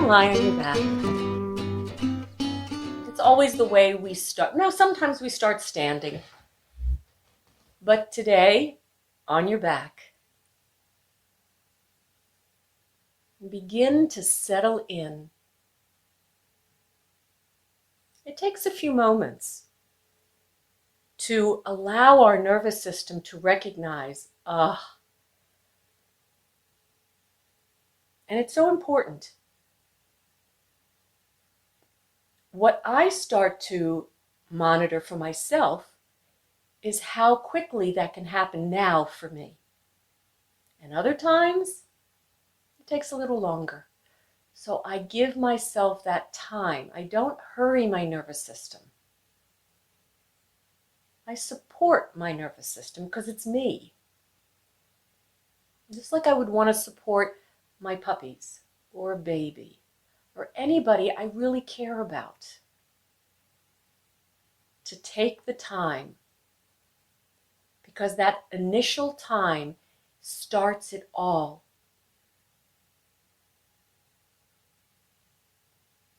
lie on your back. It's always the way we start. No, sometimes we start standing. But today, on your back. Begin to settle in. It takes a few moments to allow our nervous system to recognize, and it's so important. What I start to monitor for myself is how quickly that can happen now for me. And other times, it takes a little longer. So I give myself that time. I don't hurry my nervous system. I support my nervous system because it's me. Just like I would want to support my puppies or a baby or anybody I really care about. To take the time, because that initial time starts it all.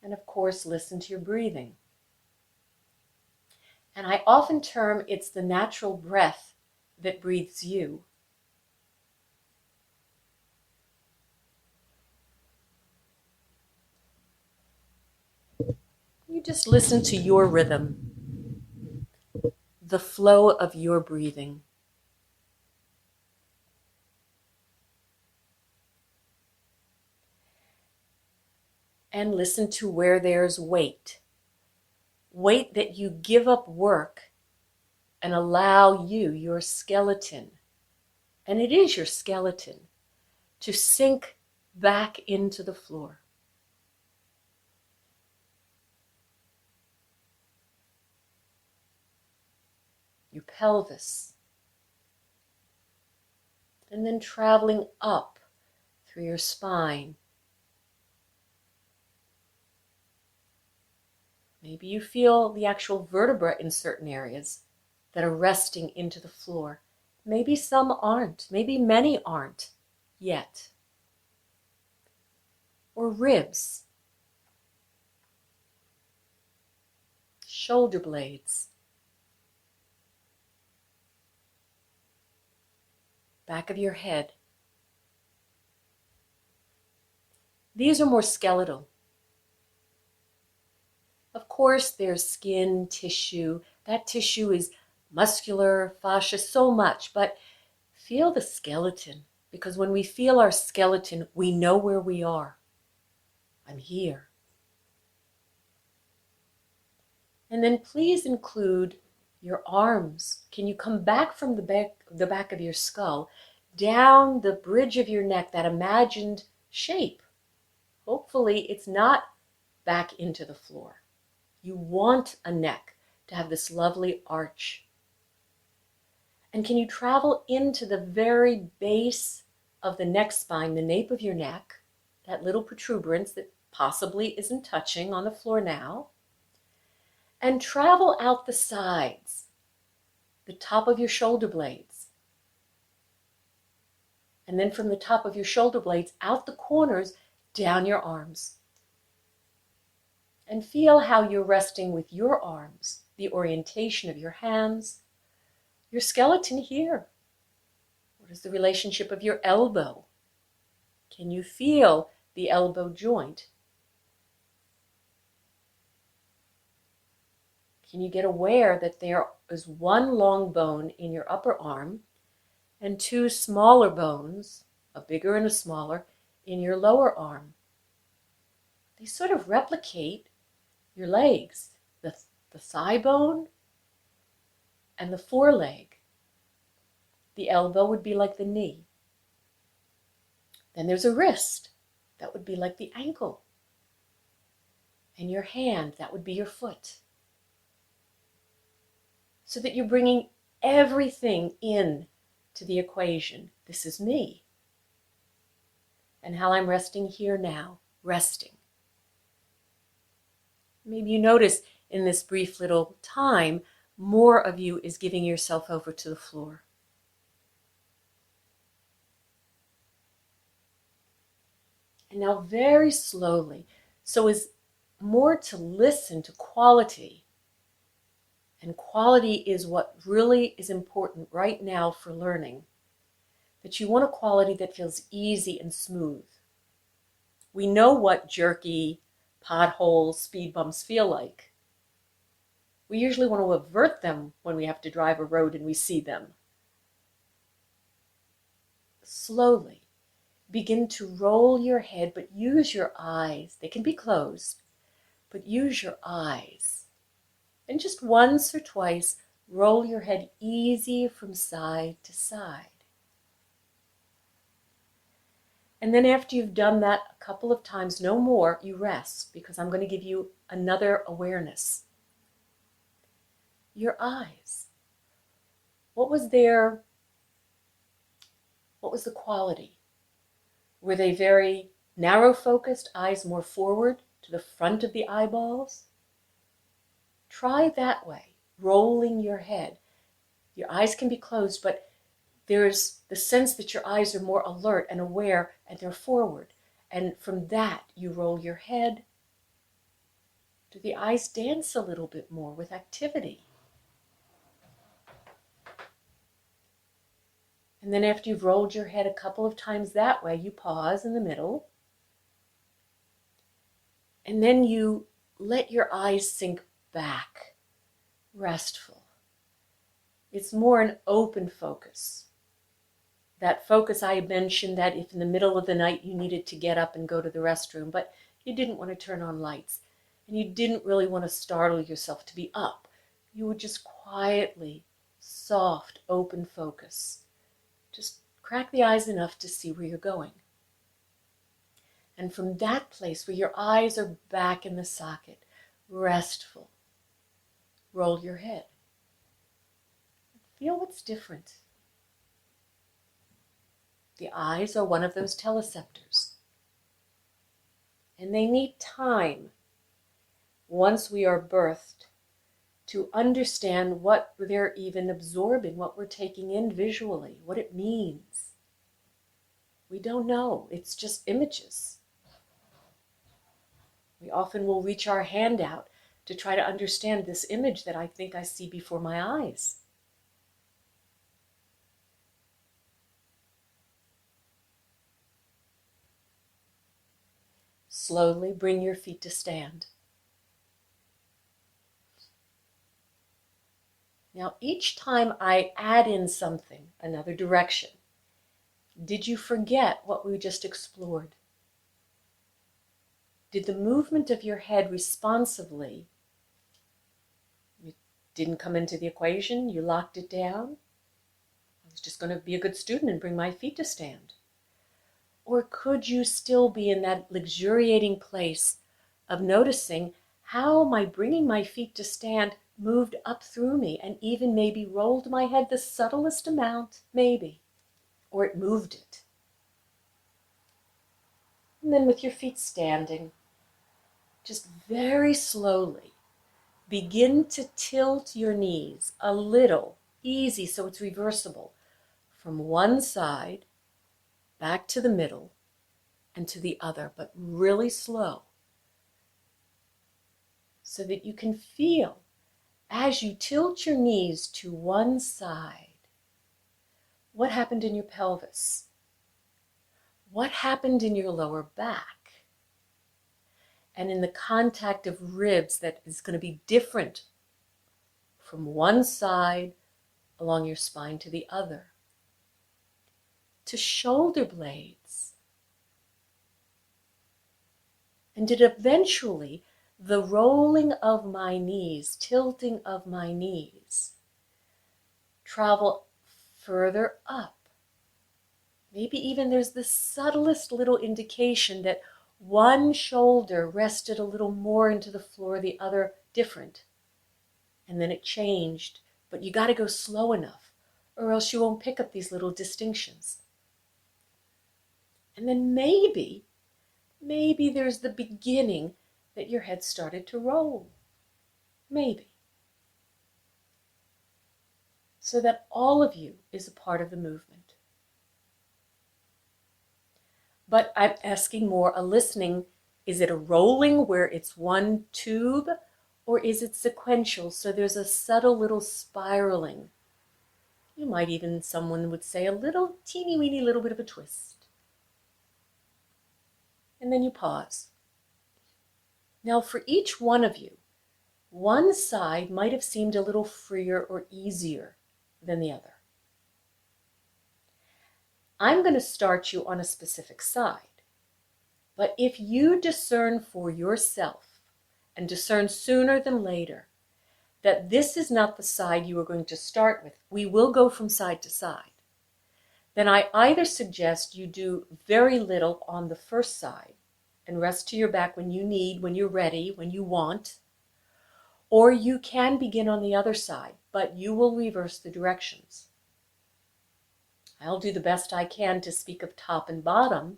And of course, listen to your breathing. And I often term it's the natural breath that breathes you. You just listen to your rhythm, the flow of your breathing. And listen to where there's weight. Weight that you give up work and allow you, your skeleton, and it is your skeleton, to sink back into the floor. Your pelvis. And then traveling up through your spine. Maybe you feel the actual vertebra in certain areas that are resting into the floor. Maybe some aren't. Maybe many aren't yet. Or ribs. Shoulder blades. Back of your head. These are more skeletal. Of course, there's skin, tissue. That tissue is muscular, fascia, so much. But feel the skeleton, because when we feel our skeleton, we know where we are. I'm here. And then please include your arms. Can you come back from the back of your skull, down the bridge of your neck, that imagined shape? Hopefully, it's not back into the floor. You want a neck to have this lovely arch. And can you travel into the very base of the neck spine, the nape of your neck, that little protuberance that possibly isn't touching on the floor now, and travel out the sides, the top of your shoulder blades. And then from the top of your shoulder blades, out the corners, down your arms. And feel how you're resting with your arms, the orientation of your hands, your skeleton here. What is the relationship of your elbow? Can you feel the elbow joint? Can you get aware that there is one long bone in your upper arm and two smaller bones, a bigger and a smaller, in your lower arm? They sort of replicate your legs, the thigh bone and the foreleg. The elbow would be like the knee. Then there's a wrist. That would be like the ankle. And your hand, that would be your foot. So that you're bringing everything in to the equation. This is me. And how I'm resting here now, resting. Maybe you notice in this brief little time, more of you is giving yourself over to the floor. And now very slowly, So is more to listen to quality. And quality is what really is important right now for learning. That you want a quality that feels easy and smooth. We know what jerky, potholes, speed bumps feel like. We usually want to avert them when we have to drive a road and we see them. Slowly begin to roll your head, but use your eyes. They can be closed, but use your eyes. And just once or twice, roll your head easy from side to side. And then after you've done that a couple of times, no more, you rest, because I'm going to give you another awareness. Your eyes. What was the quality? Were they very narrow focused, eyes more forward to the front of the eyeballs? Try that way, rolling your head. Your eyes can be closed, but there's the sense that your eyes are more alert and aware and they're forward. And from that, you roll your head. Do the eyes dance a little bit more with activity? And then after you've rolled your head a couple of times that way, you pause in the middle. And then you let your eyes sink back, restful. It's more an open focus. That focus I mentioned, that if in the middle of the night you needed to get up and go to the restroom, but you didn't want to turn on lights, and you didn't really want to startle yourself to be up. You would just quietly, soft, open focus. Just crack the eyes enough to see where you're going. And from that place where your eyes are back in the socket, restful, roll your head. Feel what's different. The eyes are one of those teleceptors. And they need time, once we are birthed, to understand what they're even absorbing, what we're taking in visually, what it means. We don't know. It's just images. We often will reach our hand out to try to understand this image that I think I see before my eyes. Slowly bring your feet to stand. Now, each time I add in something, another direction, did you forget what we just explored? Did the movement of your head responsively, you didn't come into the equation, you locked it down? I was just going to be a good student and bring my feet to stand. Or could you still be in that luxuriating place of noticing how my bringing my feet to stand moved up through me and even maybe rolled my head the subtlest amount, maybe, or it moved it. And then with your feet standing, just very slowly begin to tilt your knees a little, easy so it's reversible, from one side back to the middle and to the other, but really slow, so that you can feel as you tilt your knees to one side, what happened in your pelvis? What happened in your lower back? And in the contact of ribs that is going to be different from one side along your spine to the other. To shoulder blades. And did eventually the rolling of my knees, tilting of my knees, travel further up? Maybe even there's the subtlest little indication that one shoulder rested a little more into the floor, the other different. And then it changed, but you got to go slow enough, or else you won't pick up these little distinctions. And then maybe there's the beginning that your head started to roll. Maybe. So that all of you is a part of the movement. But I'm asking more a listening Is it a rolling where it's one tube, or is it sequential? So there's a subtle little spiraling. You might even, someone would say, a little teeny weeny little bit of a twist. And then you pause. Now for each one of you, one side might have seemed a little freer or easier than the other. I'm going to start you on a specific side. But if you discern for yourself, and discern sooner than later, that this is not the side you are going to start with, we will go from side to side, then I either suggest you do very little on the first side and rest to your back when you need, when you're ready, when you want, or you can begin on the other side, but you will reverse the directions. I'll do the best I can to speak of top and bottom,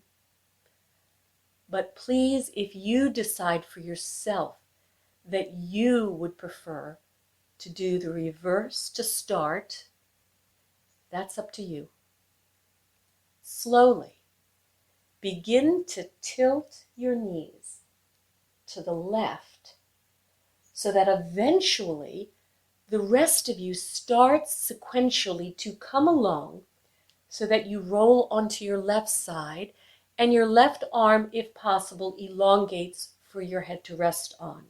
but please, if you decide for yourself that you would prefer to do the reverse to start, that's up to you. Slowly begin to tilt your knees to the left so that eventually the rest of you starts sequentially to come along so that you roll onto your left side and your left arm, if possible, elongates for your head to rest on.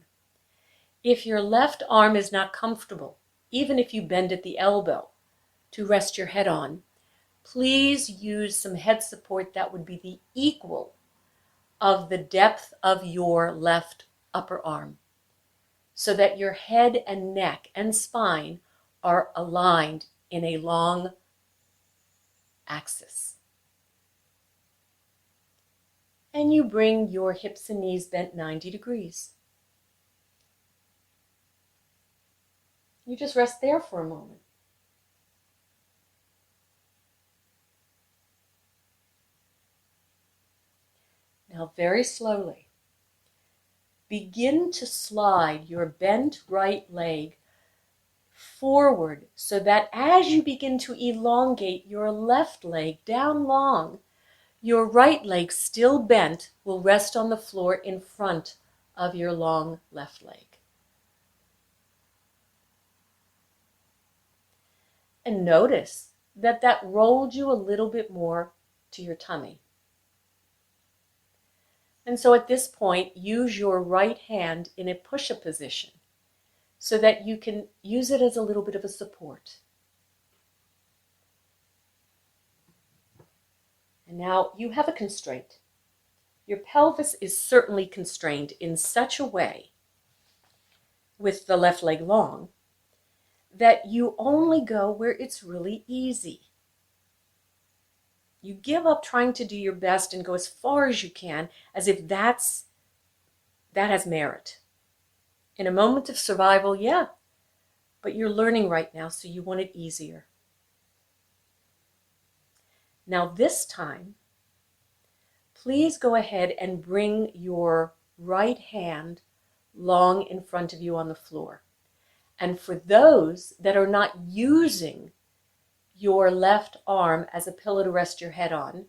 If your left arm is not comfortable, even if you bend at the elbow to rest your head on, please use some head support that would be the equal of the depth of your left upper arm, so that your head and neck and spine are aligned in a long axis. And you bring your hips and knees bent 90 degrees. You just rest there for a moment. Now very slowly, begin to slide your bent right leg forward so that as you begin to elongate your left leg down long, your right leg, still bent, will rest on the floor in front of your long left leg. And notice that that rolled you a little bit more to your tummy. And so at this point, use your right hand in a push-up position so that you can use it as a little bit of a support. And now you have a constraint. Your pelvis is certainly constrained in such a way, with the left leg long, that you only go where it's really easy. You give up trying to do your best and go as far as you can, as if that has merit. In a moment of survival, yeah, but you're learning right now, so you want it easier. Now this time, please go ahead and bring your right hand long in front of you on the floor. And for those that are not using your left arm as a pillow to rest your head on,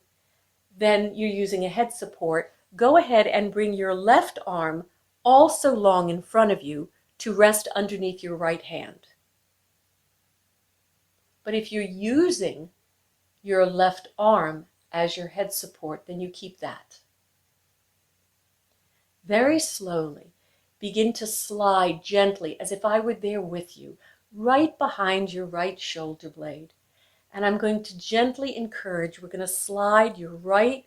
then you're using a head support, go ahead and bring your left arm also long in front of you to rest underneath your right hand. But if you're using your left arm as your head support, then you keep that. Very slowly, begin to slide gently, as if I were there with you, right behind your right shoulder blade. And I'm going to gently encourage, we're going to slide your right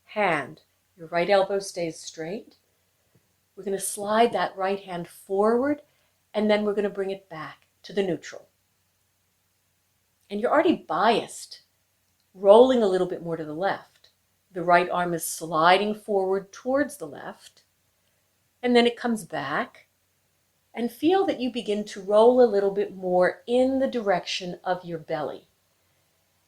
hand, your right elbow stays straight. We're going to slide that right hand forward, and then we're going to bring it back to the neutral. And you're already biased, rolling a little bit more to the left. The right arm is sliding forward towards the left, and then it comes back. And feel that you begin to roll a little bit more in the direction of your belly.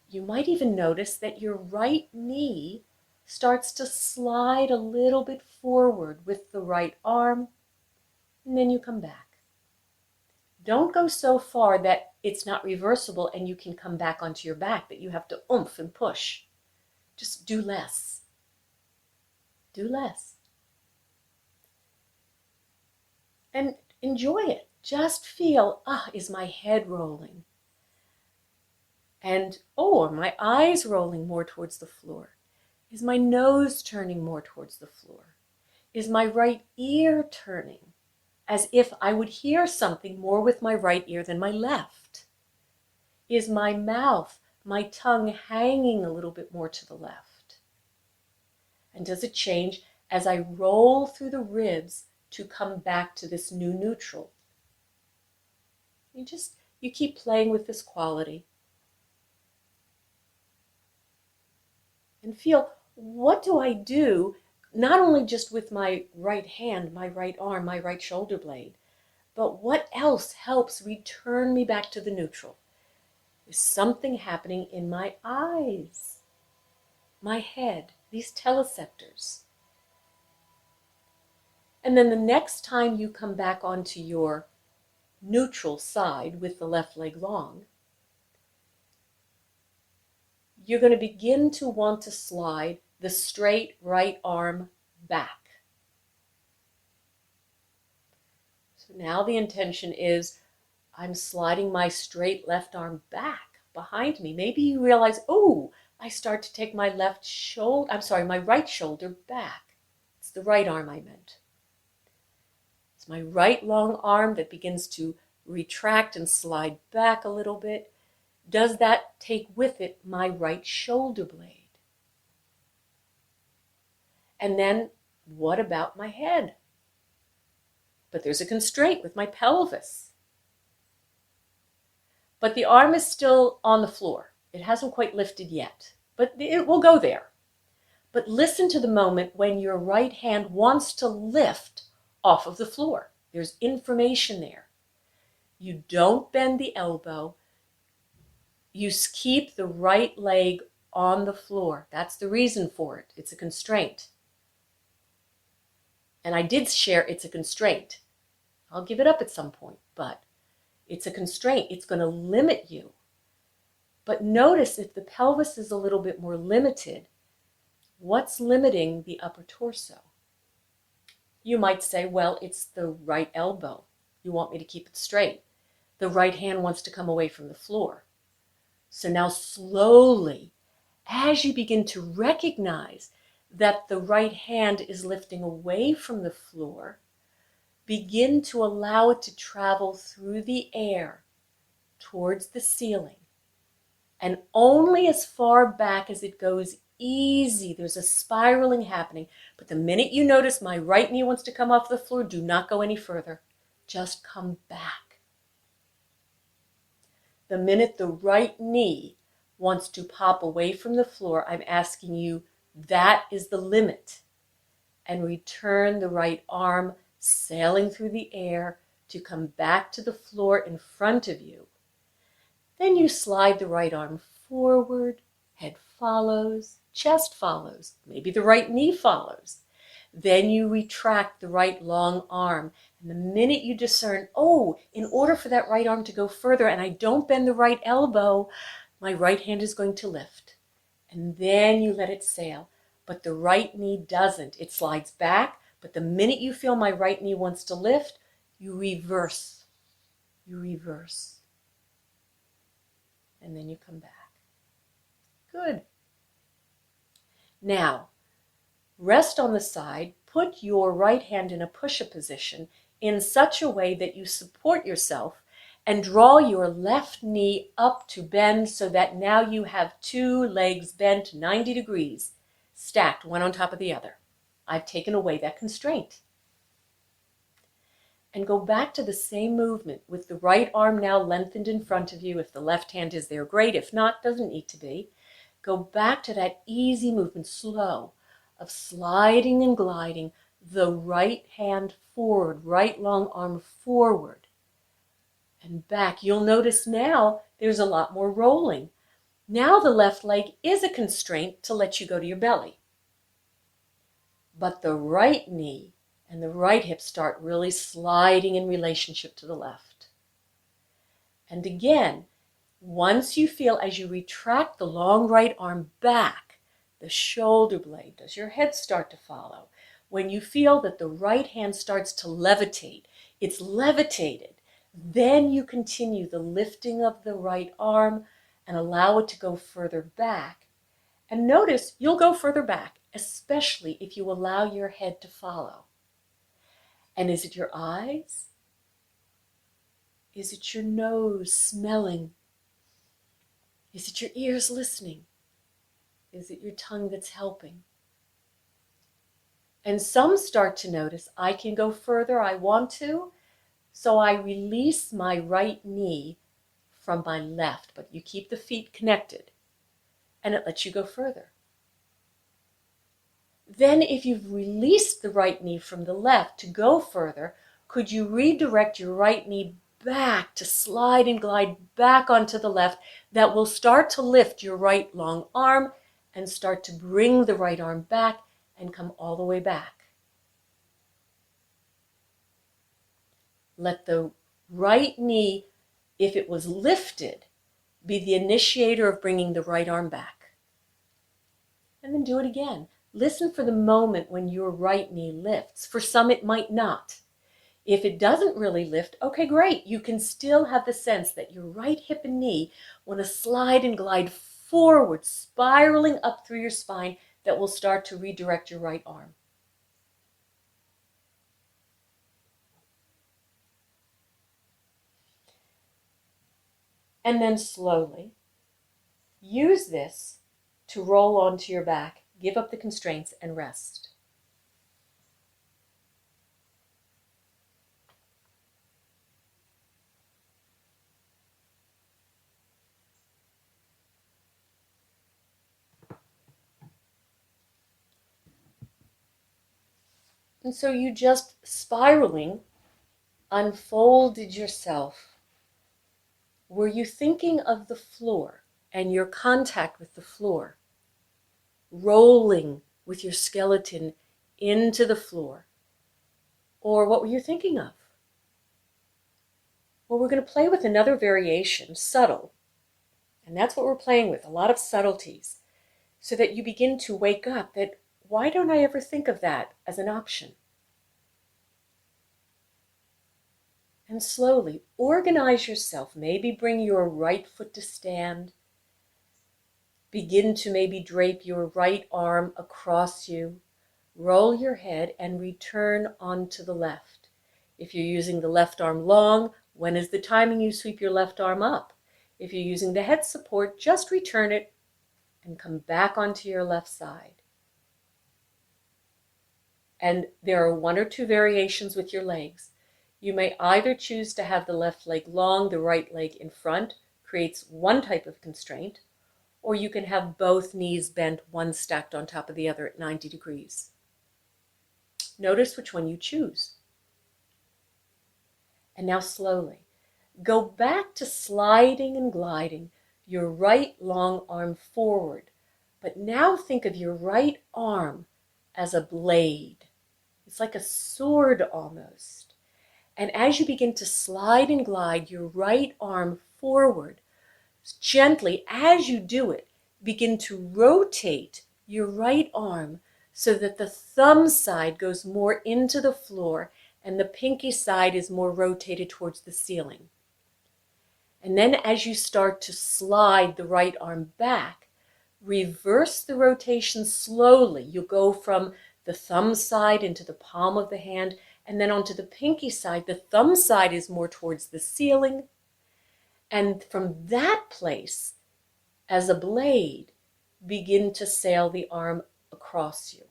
You might even notice that your right knee starts to slide a little bit forward with the right arm, and then you come back. Don't go so far that it's not reversible and you can come back onto your back, that you have to oomph and push. Just do less. Do less. and enjoy it. Just feel, is my head rolling? And, are my eyes rolling more towards the floor? Is my nose turning more towards the floor? Is my right ear turning as if I would hear something more with my right ear than my left? Is my mouth, my tongue hanging a little bit more to the left? And does it change as I roll through the ribs to come back to this new neutral? You keep playing with this quality. And feel, what do I do, not only just with my right hand, my right arm, my right shoulder blade, but what else helps return me back to the neutral? Is something happening in my eyes, my head, these teleceptors? And then the next time you come back onto your neutral side with the left leg long, you're going to begin to want to slide the straight right arm back. So now the intention is, I'm sliding my straight left arm back behind me. Maybe you realize, I start to take my right shoulder back. It's the right arm I meant. It's my right long arm that begins to retract and slide back a little bit. Does that take with it my right shoulder blade? And then what about my head? But there's a constraint with my pelvis. But the arm is still on the floor. It hasn't quite lifted yet, but it will go there. But listen to the moment when your right hand wants to lift off of the floor. There's information there. You don't bend the elbow. You keep the right leg on the floor. That's the reason for it. It's a constraint. And I did share it's a constraint. I'll give it up at some point, but it's a constraint. It's going to limit you. But notice if the pelvis is a little bit more limited, what's limiting the upper torso? You might say, well, it's the right elbow. You want me to keep it straight. The right hand wants to come away from the floor. So now slowly, as you begin to recognize that the right hand is lifting away from the floor, begin to allow it to travel through the air towards the ceiling. And only as far back as it goes easy. There's a spiraling happening. But the minute you notice my right knee wants to come off the floor, do not go any further. Just come back. The minute the right knee wants to pop away from the floor, I'm asking you, that is the limit. And return the right arm sailing through the air to come back to the floor in front of you. Then you slide the right arm forward, head follows, chest follows, maybe the right knee follows. Then you retract the right long arm. And the minute you discern, in order for that right arm to go further and I don't bend the right elbow, my right hand is going to lift. And then you let it sail. But the right knee doesn't. It slides back, but the minute you feel my right knee wants to lift, you reverse. You reverse. And then you come back. Good. Now, rest on the side, put your right hand in a push-up position in such a way that you support yourself and draw your left knee up to bend so that now you have two legs bent 90 degrees, stacked one on top of the other. I've taken away that constraint. And go back to the same movement with the right arm now lengthened in front of you. If the left hand is there, great. If not, doesn't need to be. Go back to that easy movement, slow, of sliding and gliding the right hand forward, right long arm forward and back. You'll notice now there's a lot more rolling. Now the left leg is a constraint to let you go to your belly. But the right knee and the right hip start really sliding in relationship to the left. And again, once you feel as you retract the long right arm back, the shoulder blade, does your head start to follow? When you feel that the right hand starts to levitate, It's levitated. Then you continue the lifting of the right arm and allow it to go further back. And notice you'll go further back, especially if you allow your head to follow. And is it your eyes? Is it your nose smelling? Is it your ears listening? Is it your tongue that's helping? And some start to notice, I can go further, I want to, so I release my right knee from my left, but you keep the feet connected, and it lets you go further. Then if you've released the right knee from the left to go further, could you redirect your right knee back to slide and glide back onto the left? That will start to lift your right long arm and start to bring the right arm back and come all the way back. Let the right knee, if it was lifted, be the initiator of bringing the right arm back. And then do it again. Listen for the moment when your right knee lifts. For some, it might not. If it doesn't really lift, okay, great. You can still have the sense that your right hip and knee want to slide and glide forward, spiraling up through your spine. That will start to redirect your right arm. And then slowly use this to roll onto your back, give up the constraints, and rest. And so you just spiraling unfolded yourself. Were you thinking of the floor and your contact with the floor, rolling with your skeleton into the floor? Or what were you thinking of? Well, we're going to play with another variation, subtle. And that's what we're playing with, a lot of subtleties, so that you begin to wake up that, why don't I ever think of that as an option? And slowly organize yourself. Maybe bring your right foot to stand. Begin to maybe drape your right arm across you. Roll your head and return onto the left. If you're using the left arm long, when is the timing you sweep your left arm up? If you're using the head support, just return it and come back onto your left side. And there are one or two variations with your legs. You may either choose to have the left leg long, the right leg in front, creates one type of constraint, or you can have both knees bent, one stacked on top of the other at 90 degrees. Notice which one you choose. And now slowly, go back to sliding and gliding your right long arm forward. But now think of your right arm as a blade. It's like a sword almost. And as you begin to slide and glide your right arm forward, gently, as you do it, begin to rotate your right arm so that the thumb side goes more into the floor and the pinky side is more rotated towards the ceiling. And then as you start to slide the right arm back, reverse the rotation slowly. You go from the thumb side into the palm of the hand and then onto the pinky side. The thumb side is more towards the ceiling. And from that place, as a blade, begin to sail the arm across you.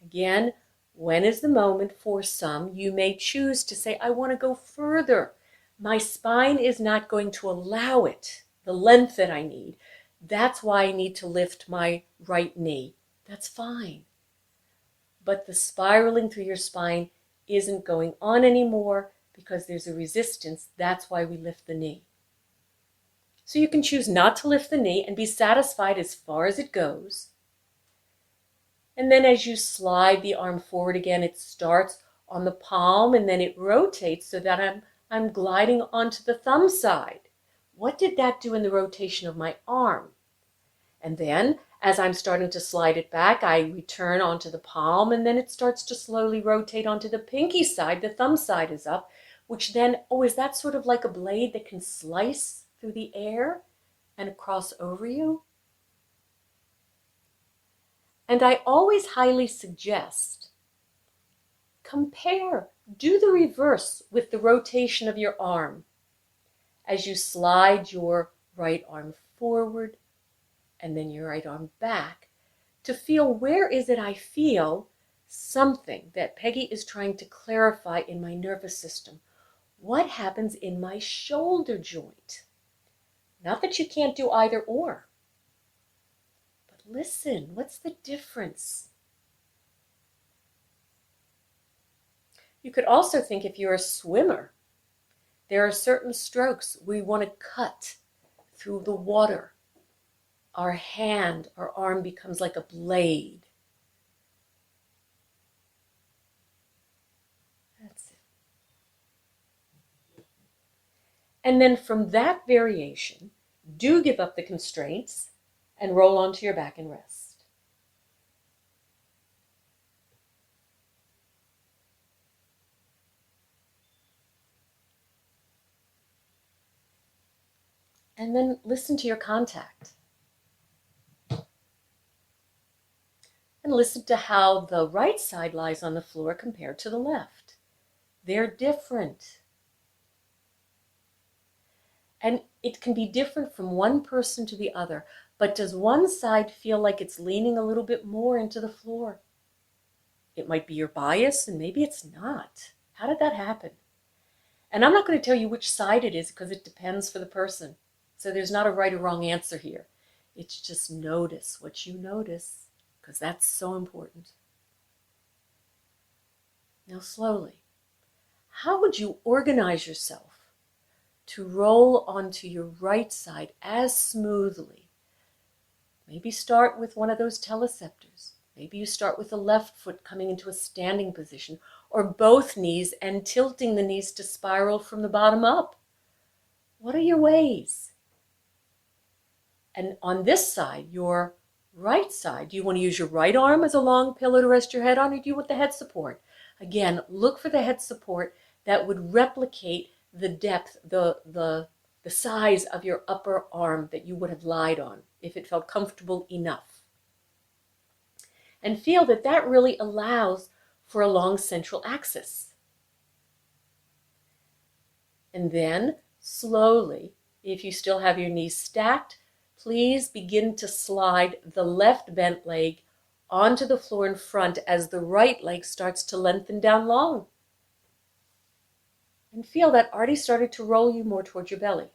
Again, when is the moment? For some, you may choose to say, I want to go further. My spine is not going to allow it, the length that I need. That's why I need to lift my right knee. That's fine. But the spiraling through your spine isn't going on anymore because there's a resistance. That's why we lift the knee. So you can choose not to lift the knee and be satisfied as far as it goes. And then as you slide the arm forward again, it starts on the palm and then it rotates so that I'm gliding onto the thumb side. What did that do in the rotation of my arm? And then As I'm starting to slide it back, I return onto the palm, and then it starts to slowly rotate onto the pinky side. The thumb side is up, which then, oh, is that sort of like a blade that can slice through the air and cross over you? And I always highly suggest compare, do the reverse with the rotation of your arm as you slide your right arm forward and then your right arm back to feel, where is it I feel something that Peggy is trying to clarify in my nervous system? What happens in my shoulder joint? Not that you can't do either or, but listen, what's the difference? You could also think, if you're a swimmer, there are certain strokes we want to cut through the water. Our hand, our arm becomes like a blade. That's it. And then from that variation, do give up the constraints and roll onto your back and rest. And then listen to your contact. And listen to how the right side lies on the floor compared to the left. They're different. And it can be different from one person to the other. But does one side feel like it's leaning a little bit more into the floor? It might be your bias, and maybe it's not. How did that happen? And I'm not going to tell you which side it is, because it depends for the person. So there's not a right or wrong answer here. It's just notice what you notice, because that's so important. Now slowly, how would you organize yourself to roll onto your right side as smoothly? Maybe start with one of those teleceptors. Maybe you start with the left foot coming into a standing position, or both knees and tilting the knees to spiral from the bottom up. What are your ways? And on this side, your right side, do you want to use your right arm as a long pillow to rest your head on, or do you want the head support? Again, look for the head support that would replicate the depth, the size of your upper arm that you would have lied on if it felt comfortable enough. And feel that that really allows for a long central axis. And then slowly, if you still have your knees stacked, please begin to slide the left bent leg onto the floor in front as the right leg starts to lengthen down long. And feel that already started to roll you more towards your belly.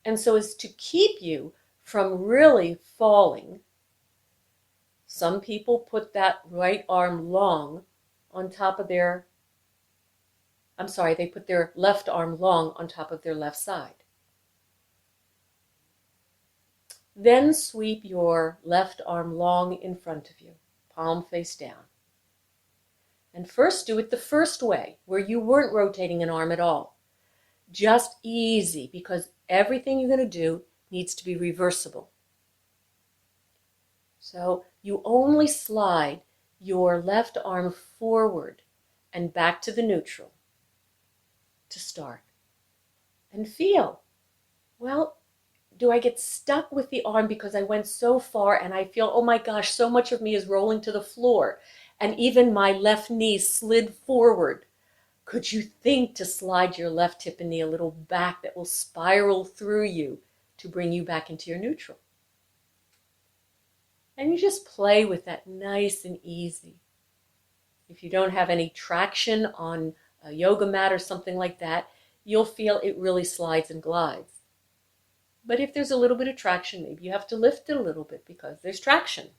And so as to keep you from really falling, some people put that right arm long on top of their they put their left arm long on top of their left side. Then sweep your left arm long in front of you, palm face down. And first do it the first way, where you weren't rotating an arm at all. Just easy, because everything you're going to do needs to be reversible. So you only slide your left arm forward and back to the neutral to start. And feel, well, do I get stuck with the arm because I went so far and I feel, oh my gosh, so much of me is rolling to the floor, and even my left knee slid forward? Could you think to slide your left hip and knee a little back that will spiral through you to bring you back into your neutral? And you just play with that nice and easy. If you don't have any traction on a yoga mat or something like that, you'll feel it really slides and glides. But if there's a little bit of traction, maybe you have to lift it a little bit because there's traction.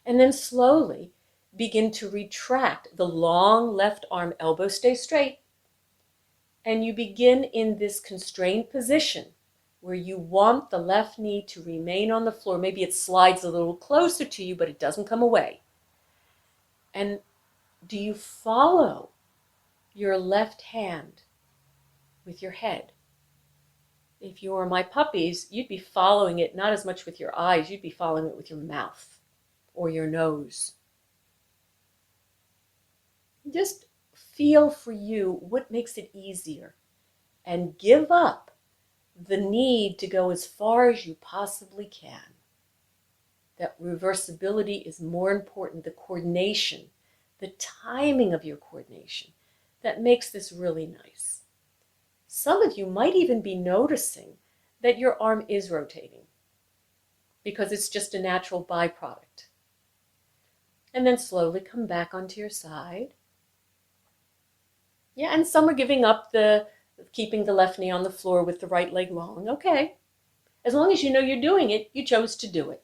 And then slowly begin to retract the long left arm, elbow stay straight. And you begin in this constrained position where you want the left knee to remain on the floor. Maybe it slides a little closer to you, but it doesn't come away. And do you follow your left hand with your head? If you were my puppies, you'd be following it not as much with your eyes, you'd be following it with your mouth or your nose. Just feel for you what makes it easier and give up the need to go as far as you possibly can. That reversibility is more important, the coordination, the timing of your coordination, that makes this really nice. Some of you might even be noticing that your arm is rotating because it's just a natural byproduct. And then slowly come back onto your side. Yeah, and some are giving up keeping the left knee on the floor with the right leg long. Okay. As long as you know you're doing it, you chose to do it.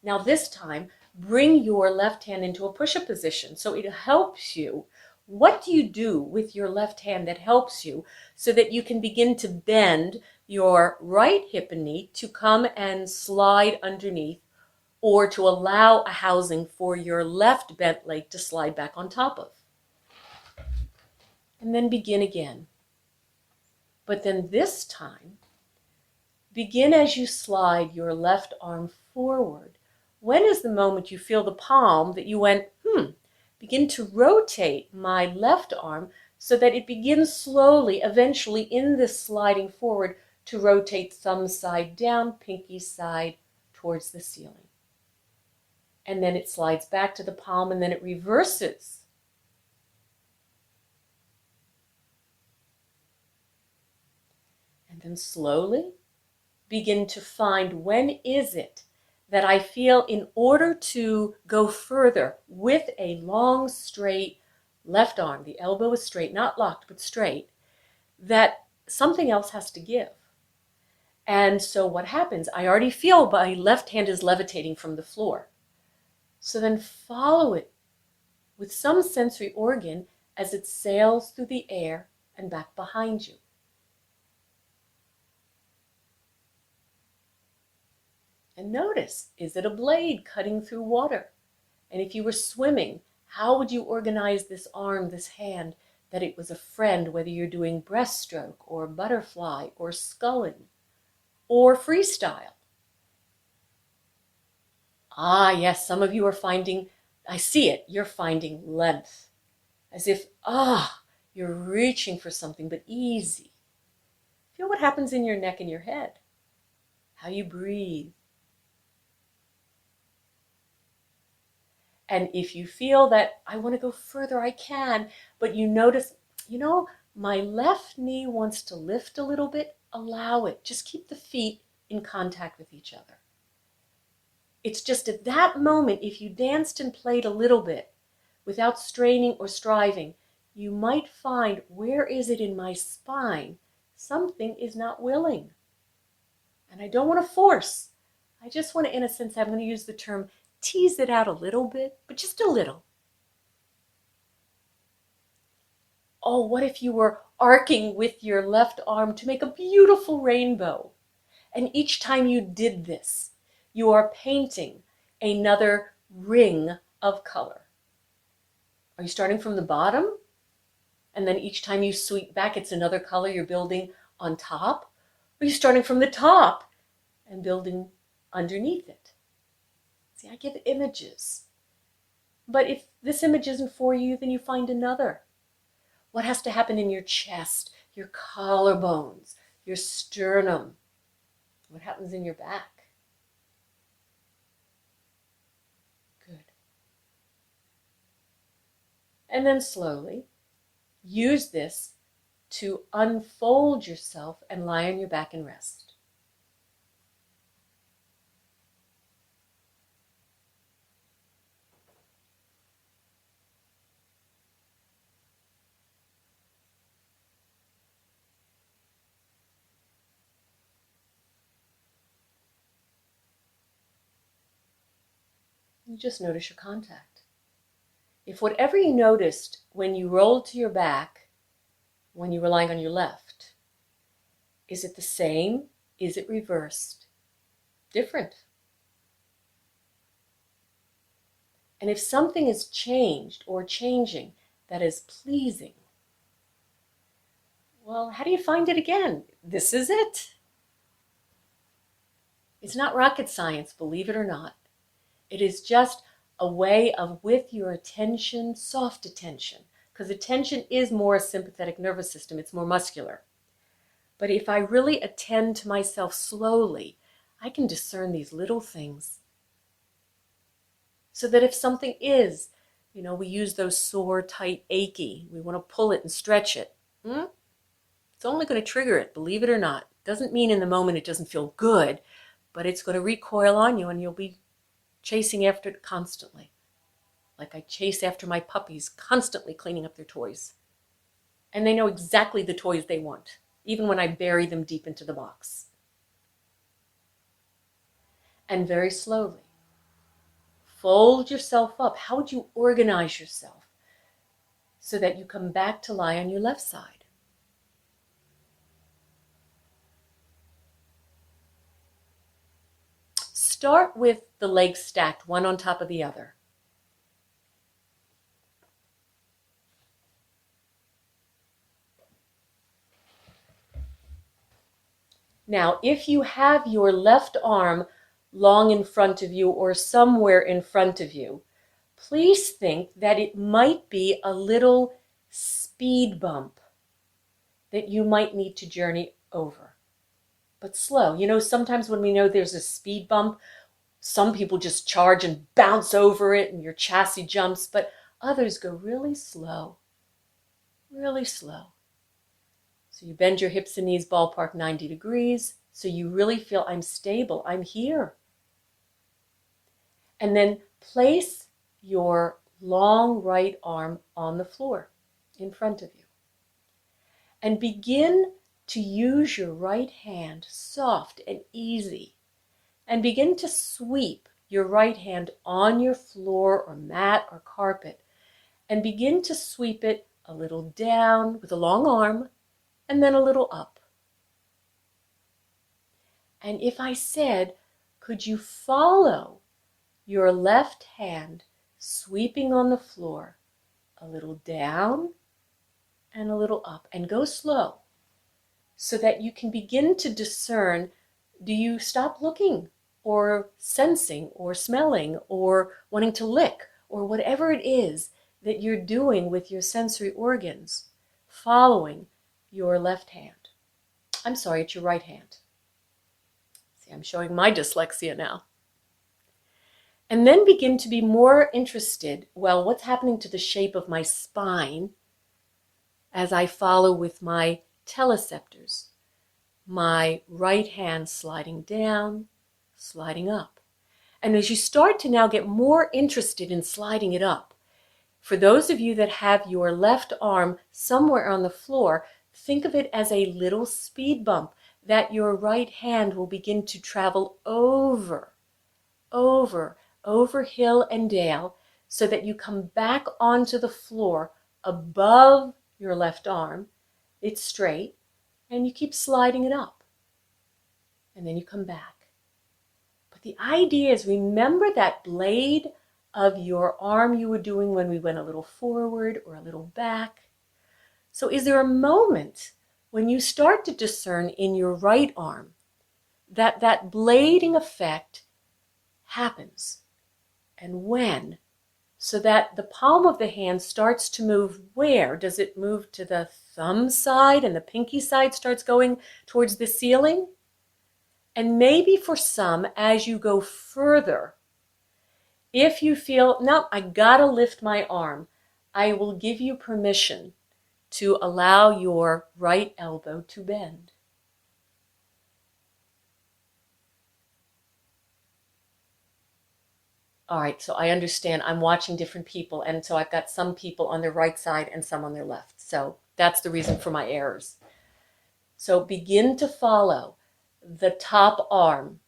Now this time, bring your left hand into a push-up position so it helps you. What do you do with your left hand that helps you so that you can begin to bend your right hip and knee to come and slide underneath, or to allow a housing for your left bent leg to slide back on top of? And then begin again. But then this time, begin as you slide your left arm forward. When is the moment you feel the palm that you went, begin to rotate my left arm so that it begins slowly, eventually in this sliding forward, to rotate thumb side down, pinky side towards the ceiling. And then it slides back to the palm, and then it reverses. And then slowly begin to find, when is it that I feel, in order to go further with a long, straight left arm, the elbow is straight, not locked, but straight, that something else has to give. And so what happens? I already feel my left hand is levitating from the floor. So then follow it with some sensory organ as it sails through the air and back behind you. And notice, is it a blade cutting through water? And if you were swimming, how would you organize this arm, this hand, that it was a friend, whether you're doing breaststroke or butterfly or sculling or freestyle? Ah, yes, some of you are finding, I see it, you're finding length. As if, you're reaching for something, but easy. Feel what happens in your neck and your head, how you breathe. And if you feel that I want to go further, I can, but you notice, my left knee wants to lift a little bit, allow it. Just keep the feet in contact with each other. It's just at that moment, if you danced and played a little bit without straining or striving, you might find, where is it in my spine? Something is not willing. And I don't want to force. I just want to, in a sense, I'm going to use the term, tease it out a little bit, but just a little. Oh, what if you were arcing with your left arm to make a beautiful rainbow? And each time you did this, you are painting another ring of color. Are you starting from the bottom? And then each time you sweep back, it's another color you're building on top? Or are you starting from the top and building underneath it? See, I give images. But if this image isn't for you, then you find another. What has to happen in your chest, your collarbones, your sternum? What happens in your back? Good. And then slowly use this to unfold yourself and lie on your back and rest. You just notice your contact. If whatever you noticed when you rolled to your back, when you were lying on your left, is it the same? Is it reversed? Different. And if something is changed or changing that is pleasing, Well, how do you find it again? This is it. It's not rocket science, believe it or not. It is just a way of, with your attention, soft attention, because attention is more a sympathetic nervous system, it's more muscular. But if I really attend to myself slowly, I can discern these little things. So that if something is, we use those sore, tight, achy, we want to pull it and stretch it. It's only going to trigger it, believe it or not. Doesn't mean in the moment it doesn't feel good, but it's going to recoil on you and you'll be chasing after it constantly. Like I chase after my puppies, constantly cleaning up their toys. And they know exactly the toys they want, even when I bury them deep into the box. And very slowly, fold yourself up. How would you organize yourself so that you come back to lie on your left side? Start with the legs stacked, one on top of the other. Now, if you have your left arm long in front of you or somewhere in front of you, please think that it might be a little speed bump that you might need to journey over. But slow. Sometimes when we know there's a speed bump, some people just charge and bounce over it and your chassis jumps, but others go really slow, really slow. So you bend your hips and knees ballpark 90 degrees, so you really feel I'm stable, I'm here. And then place your long right arm on the floor in front of you. And begin to use your right hand, soft and easy, and begin to sweep your right hand on your floor or mat or carpet, and begin to sweep it a little down with a long arm, and then a little up. And if I said, could you follow your left hand sweeping on the floor a little down and a little up, and go slow, so that you can begin to discern, do you stop looking or sensing or smelling or wanting to lick or whatever it is that you're doing with your sensory organs, following your left hand. I'm sorry, it's your right hand. See, I'm showing my dyslexia now. And then begin to be more interested, well, what's happening to the shape of my spine as I follow with my teleceptors, my right hand sliding down, sliding up. And as you start to now get more interested in sliding it up, for those of you that have your left arm somewhere on the floor, think of it as a little speed bump that your right hand will begin to travel over hill and dale, so that you come back onto the floor above your left arm. It's straight, and you keep sliding it up. And then you come back. But the idea is, remember that blade of your arm you were doing when we went a little forward or a little back. So is there a moment when you start to discern in your right arm that that blading effect happens? And when? So that the palm of the hand starts to move where? Does it move to the thumb side and the pinky side starts going towards the ceiling? And maybe for some, as you go further, if you feel, no, I gotta lift my arm, I will give you permission to allow your right elbow to bend. All right, so I understand I'm watching different people, and so I've got some people on their right side and some on their left. So that's the reason for my errors. So begin to follow the top arm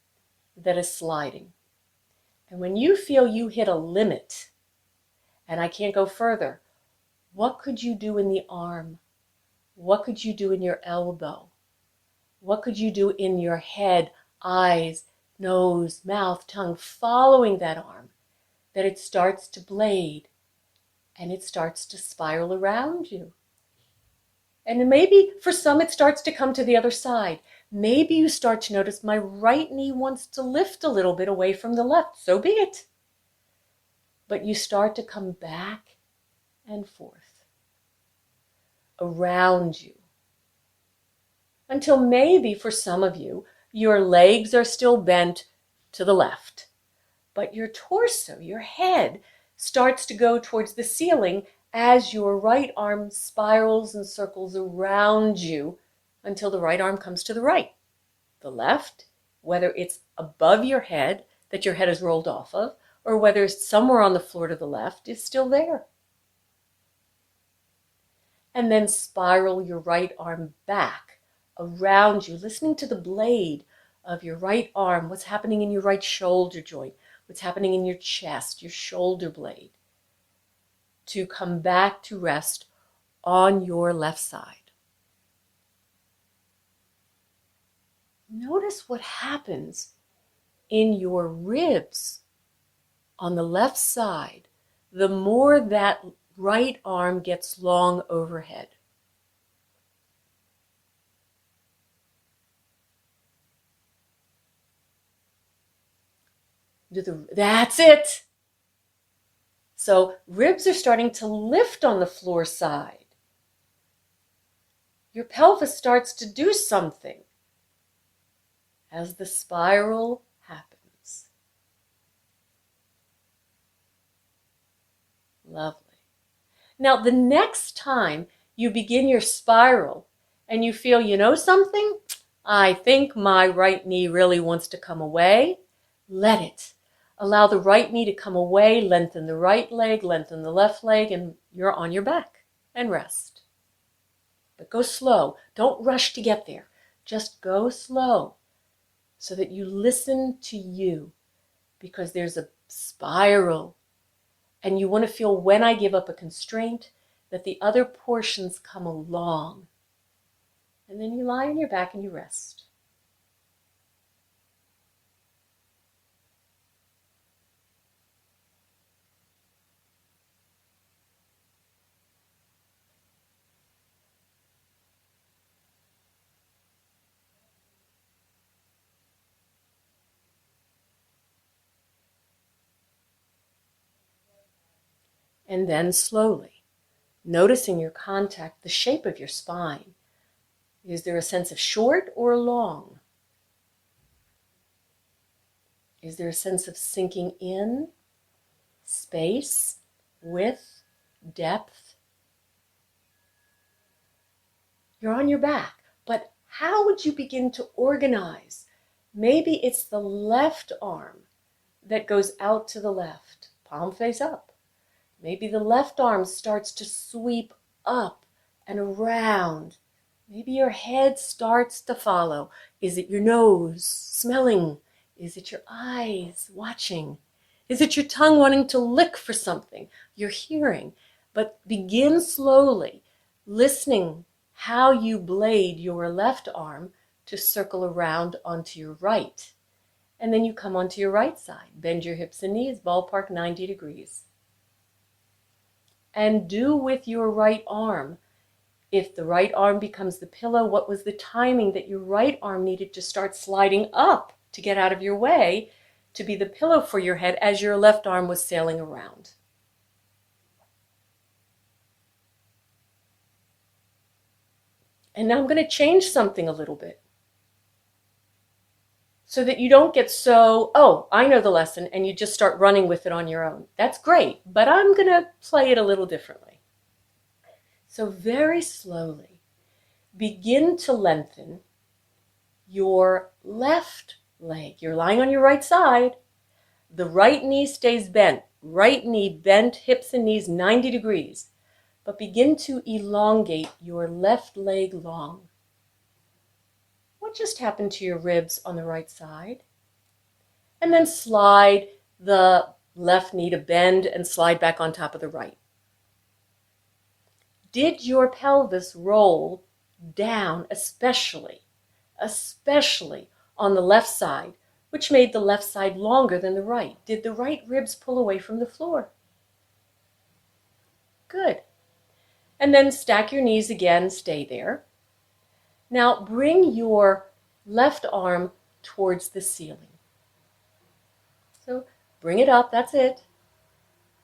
that is sliding. And when you feel you hit a limit and I can't go further, what could you do in the arm? What could you do in your elbow? What could you do in your head, eyes, nose, mouth, tongue, following that arm, that it starts to blade and it starts to spiral around you? And maybe for some it starts to come to the other side. Maybe you start to notice my right knee wants to lift a little bit away from the left. So be it. But you start to come back and forth around you. Until maybe for some of you, your legs are still bent to the left. But your torso, your head, starts to go towards the ceiling as your right arm spirals and circles around you until the right arm comes to the right. The left, whether it's above your head, that your head is rolled off of, or whether it's somewhere on the floor to the left, is still there. And then spiral your right arm back around you, listening to the blade of your right arm, what's happening in your right shoulder joint, what's happening in your chest, your shoulder blade, to come back to rest on your left side. Notice what happens in your ribs on the left side the more that right arm gets long overhead. That's it. So ribs are starting to lift on the floor side. Your pelvis starts to do something as the spiral happens. Lovely. Now, the next time you begin your spiral and you feel, you know something? I think my right knee really wants to come away. Let it. Allow the right knee to come away, lengthen the right leg, lengthen the left leg, and you're on your back and rest. But go slow. Don't rush to get there. Just go slow so that you listen to you, because there's a spiral. And you want to feel, when I give up a constraint, that the other portions come along. And then you lie on your back and you rest. And then slowly, noticing your contact, the shape of your spine. Is there a sense of short or long? Is there a sense of sinking in, space, width, depth? You're on your back, but how would you begin to organize? Maybe it's the left arm that goes out to the left, palm face up. Maybe the left arm starts to sweep up and around. Maybe your head starts to follow. Is it your nose smelling? Is it your eyes watching? Is it your tongue wanting to lick for something? You're hearing. But begin slowly, listening how you blade your left arm to circle around onto your right. And then you come onto your right side. Bend your hips and knees, ballpark 90 degrees. And do with your right arm. If the right arm becomes the pillow, what was the timing that your right arm needed to start sliding up to get out of your way to be the pillow for your head as your left arm was sailing around? And now I'm going to change something a little bit so that you don't get so, oh, I know the lesson, and you just start running with it on your own. That's great, but I'm going to play it a little differently. So very slowly, begin to lengthen your left leg. You're lying on your right side. The right knee stays bent. Right knee bent, hips and knees 90 degrees. But begin to elongate your left leg long. What just happened to your ribs on the right side? And then slide the left knee to bend and slide back on top of the right. Did your pelvis roll down, especially on the left side, which made the left side longer than the right? Did the right ribs pull away from the floor? Good. And then stack your knees again, stay there. Now bring your left arm towards the ceiling. So bring it up, that's it.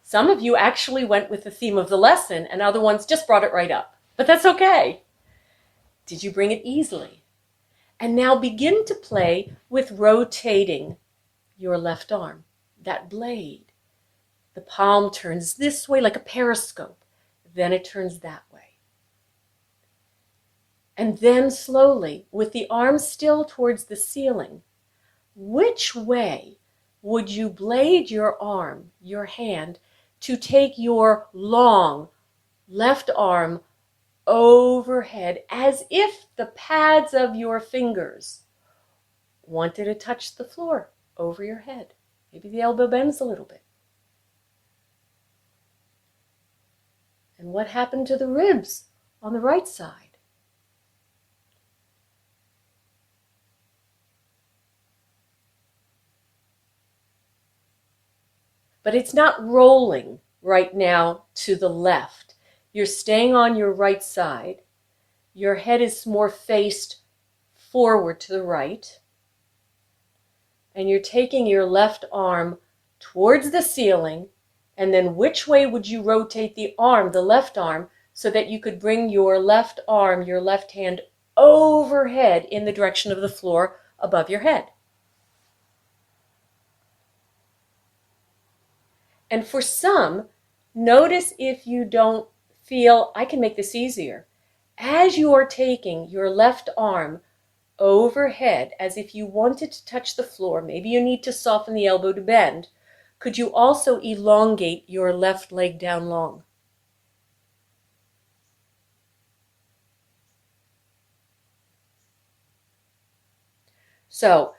Some of you actually went with the theme of the lesson, and other ones just brought it right up. But that's okay. Did you bring it easily? And now begin to play with rotating your left arm, that blade. The palm turns this way like a periscope. Then it turns that way. And then slowly, with the arm still towards the ceiling, which way would you blade your arm, your hand, to take your long left arm overhead as if the pads of your fingers wanted to touch the floor over your head? Maybe the elbow bends a little bit. And what happened to the ribs on the right side? But it's not rolling right now to the left. You're staying on your right side. Your head is more faced forward to the right. And you're taking your left arm towards the ceiling. And then which way would you rotate the arm, the left arm, so that you could bring your left arm, your left hand overhead in the direction of the floor above your head? And for some, notice if you don't feel, I can make this easier. As you are taking your left arm overhead, as if you wanted to touch the floor, maybe you need to soften the elbow to bend, could you also elongate your left leg down long? So,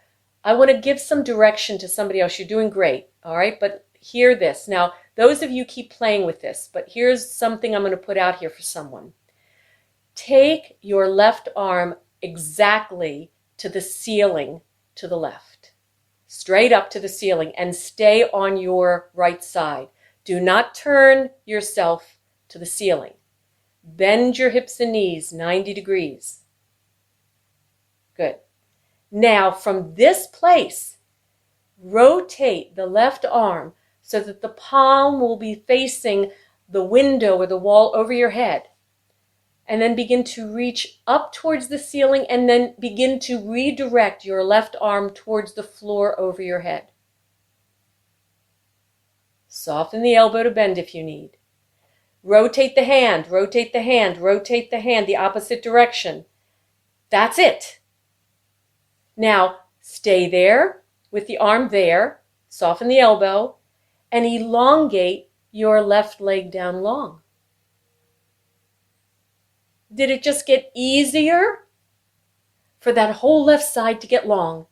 I want to give some direction to somebody else. You're doing great, all right? But hear this. Now, those of you keep playing with this, but here's something I'm going to put out here for someone. Take your left arm exactly to the ceiling to the left, straight up to the ceiling, and stay on your right side. Do not turn yourself to the ceiling. Bend your hips and knees 90 degrees. Good. Now, from this place, rotate the left arm so that the palm will be facing the window or the wall over your head. And then begin to reach up towards the ceiling and then begin to redirect your left arm towards the floor over your head. Soften the elbow to bend if you need. Rotate the hand, rotate the hand, rotate the hand the opposite direction. That's it. Now, stay there with the arm there, soften the elbow, and elongate your left leg down long. Did it just get easier for that whole left side to get long?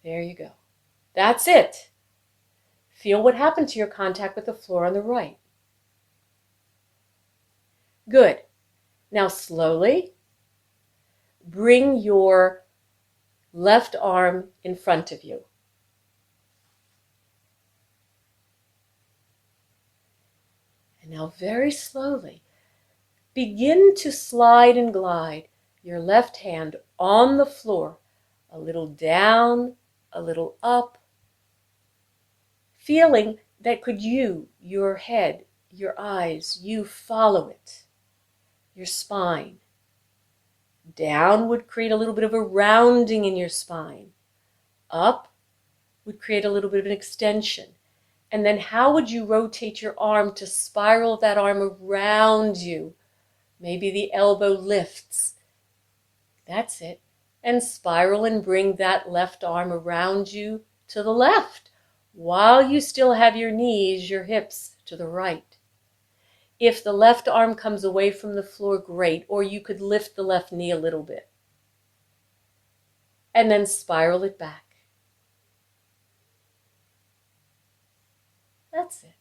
There you go. That's it. Feel what happened to your contact with the floor on the right. Good. Now slowly bring your left arm in front of you. And now very slowly, begin to slide and glide your left hand on the floor, a little down, a little up, feeling that could you, your head, your eyes, you follow it, your spine. Down would create a little bit of a rounding in your spine. Up would create a little bit of an extension. And then how would you rotate your arm to spiral that arm around you? Maybe the elbow lifts. That's it. And spiral and bring that left arm around you to the left, while you still have your knees, your hips to the right. If the left arm comes away from the floor, great, or you could lift the left knee a little bit. And then spiral it back. That's it.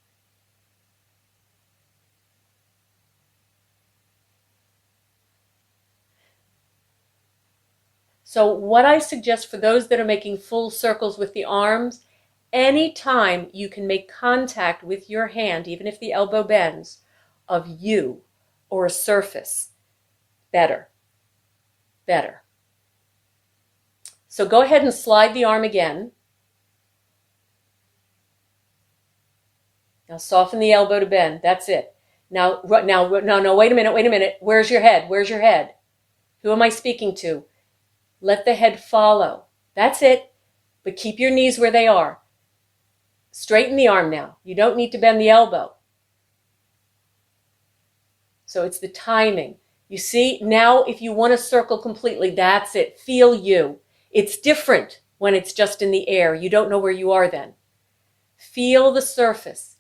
So what I suggest for those that are making full circles with the arms, anytime you can make contact with your hand, even if the elbow bends, of you or a surface. Better. Better. So go ahead and slide the arm again. Now soften the elbow to bend. That's it. No, wait a minute. Where's your head? Where's your head? Who am I speaking to? Let the head follow. That's it. But keep your knees where they are. Straighten the arm now. You don't need to bend the elbow. So it's the timing. You see, now if you want to circle completely, that's it. Feel you. It's different when it's just in the air. You don't know where you are then. Feel the surface.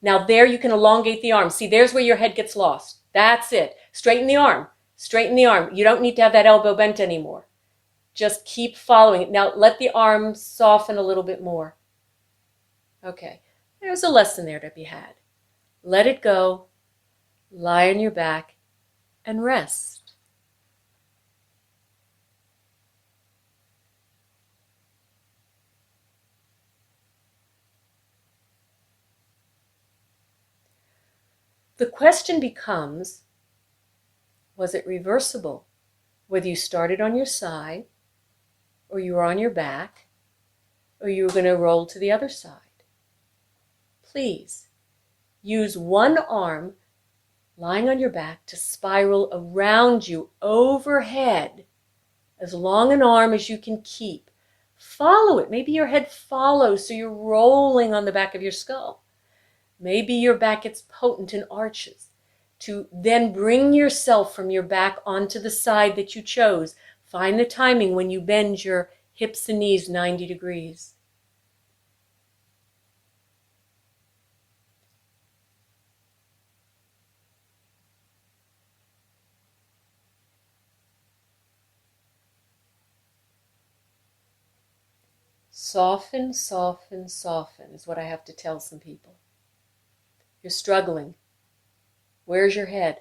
Now there you can elongate the arm. See, there's where your head gets lost. That's it. Straighten the arm. Straighten the arm. You don't need to have that elbow bent anymore. Just keep following it. Now let the arm soften a little bit more. Okay, there's a lesson there to be had. Let it go. Lie on your back and rest. The question becomes, was it reversible? Whether you started on your side, or you were on your back, or you were going to roll to the other side. Please use one arm lying on your back to spiral around you overhead, as long an arm as you can keep. Follow it. Maybe your head follows, so you're rolling on the back of your skull. Maybe your back gets potent in arches, to then bring yourself from your back onto the side that you chose. Find the timing when you bend your hips and knees 90 degrees. Soften, soften, soften is what I have to tell some people. You're struggling. Where's your head?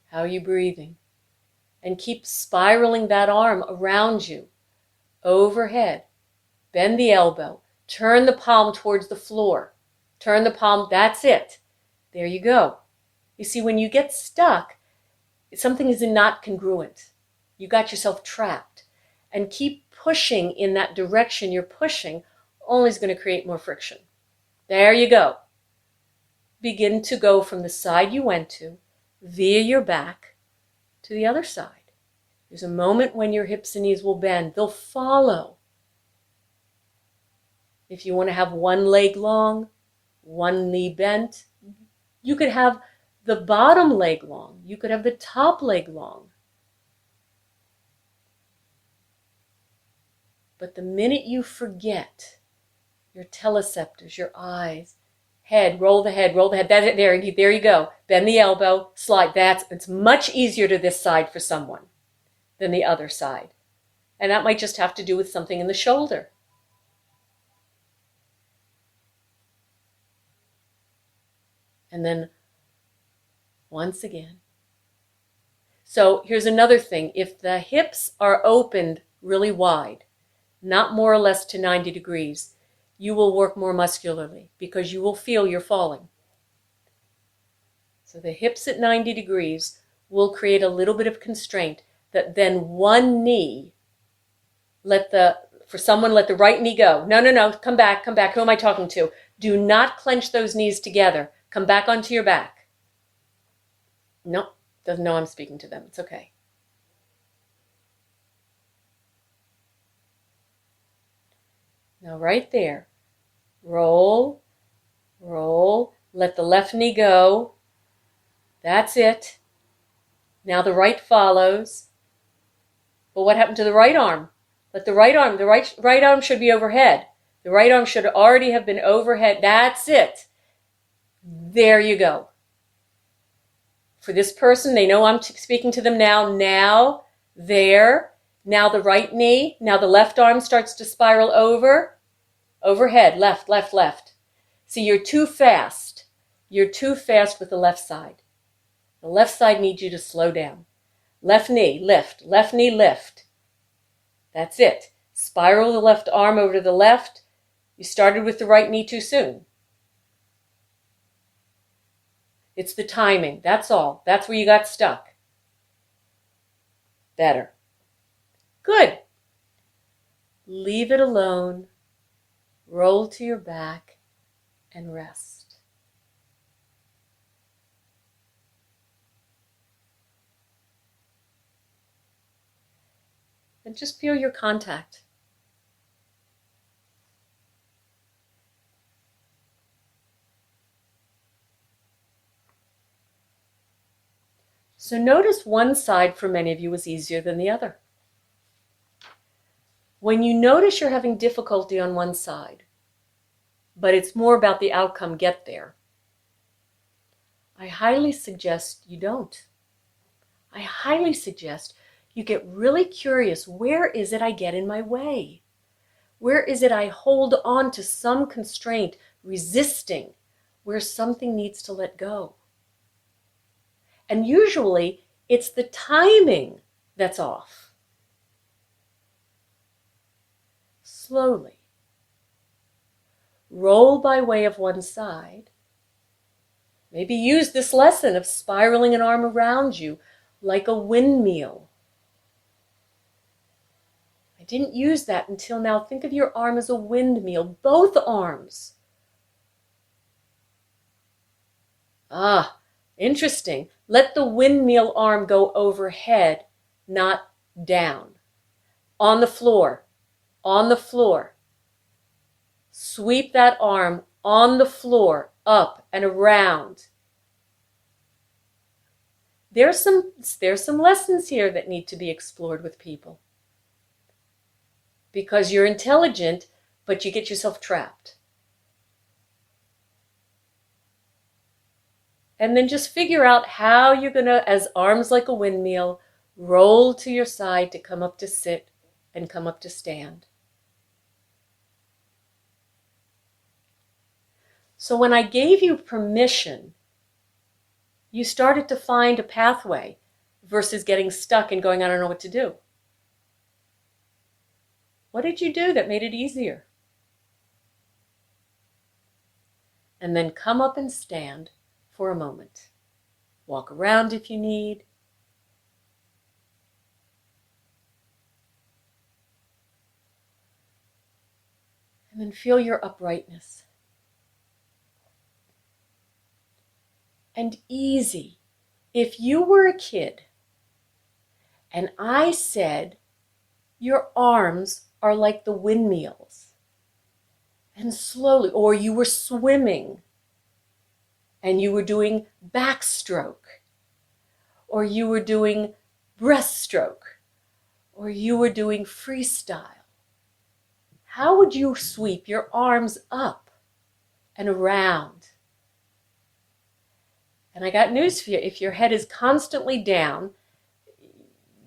How are you breathing? And keep spiraling that arm around you, overhead. Bend the elbow. Turn the palm towards the floor. Turn the palm, that's it. There you go. You see, when you get stuck, something is not congruent. You got yourself trapped. And keep pushing in that direction you're pushing, only is going to create more friction. There you go. Begin to go from the side you went to, via your back, to the other side. There's a moment when your hips and knees will bend. They'll follow. If you want to have one leg long, one knee bent, you could have the bottom leg long. You could have the top leg long. But the minute you forget your teleceptors, your eyes, head, roll the head, that's it, there you go. Bend the elbow, slide. It's much easier to this side for someone than the other side. And that might just have to do with something in the shoulder. And then once again. So here's another thing. If the hips are opened really wide, not more or less to 90 degrees, you will work more muscularly because you will feel you're falling. So the hips at 90 degrees will create a little bit of constraint that then one knee, let the right knee go. No, come back. Who am I talking to? Do not clench those knees together. Come back onto your back. No, doesn't know I'm speaking to them. It's okay. Now right there, roll, let the left knee go. That's it. Now the right follows. But what happened to the right arm? Let the right arm should be overhead. The right arm should already have been overhead. That's it. There you go. For this person, they know I'm speaking to them now. Now, there. Now the right knee. Now the left arm starts to spiral over. Overhead, left. See, you're too fast. You're too fast with the left side. The left side needs you to slow down. Left knee, lift. Left knee, lift. That's it. Spiral the left arm over to the left. You started with the right knee too soon. It's the timing. That's all. That's where you got stuck. Better. Good. Leave it alone. Roll to your back and rest. And just feel your contact. So notice one side for many of you was easier than the other. When you notice you're having difficulty on one side, but it's more about the outcome, get there, I highly suggest you don't. I highly suggest you get really curious. Where is it I get in my way? Where is it I hold on to some constraint, resisting, where something needs to let go? And usually, it's the timing that's off. Slowly. Roll by way of one side. Maybe use this lesson of spiraling an arm around you like a windmill. I didn't use that until now. Think of your arm as a windmill, both arms. Ah, interesting. Let the windmill arm go overhead, not down. On the floor, on the floor. Sweep that arm on the floor, up and around. There's some lessons here that need to be explored with people. Because you're intelligent, but you get yourself trapped. And then just figure out how you're going to, as arms like a windmill, roll to your side to come up to sit and come up to stand. So when I gave you permission, you started to find a pathway versus getting stuck and going, I don't know what to do. What did you do that made it easier? And then come up and stand for a moment. Walk around if you need. And then feel your uprightness. And easy. If you were a kid and I said, your arms are like the windmills, and slowly, or you were swimming and you were doing backstroke, or you were doing breaststroke, or you were doing freestyle, how would you sweep your arms up and around? And I got news for you. If your head is constantly down,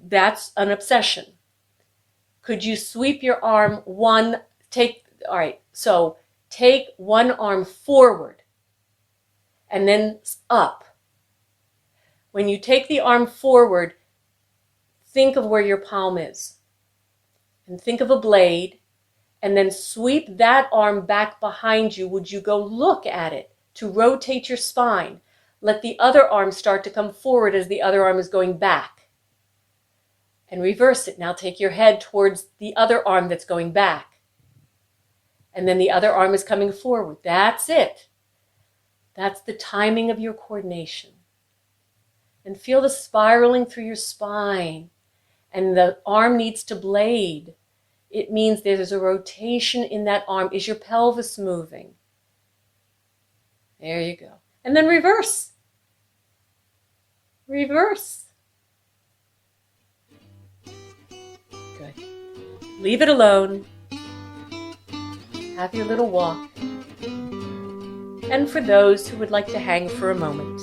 that's an obsession. Could you sweep your arm take one arm forward and then up. When you take the arm forward, think of where your palm is. And think of a blade, and then sweep that arm back behind you. Would you go look at it to rotate your spine? Let the other arm start to come forward as the other arm is going back. And reverse it. Now take your head towards the other arm that's going back. And then the other arm is coming forward. That's it. That's the timing of your coordination. And feel the spiraling through your spine. And the arm needs to blade. It means there's a rotation in that arm. Is your pelvis moving? There you go. And then reverse. Reverse. Good. Leave it alone. Have your little walk. And for those who would like to hang for a moment,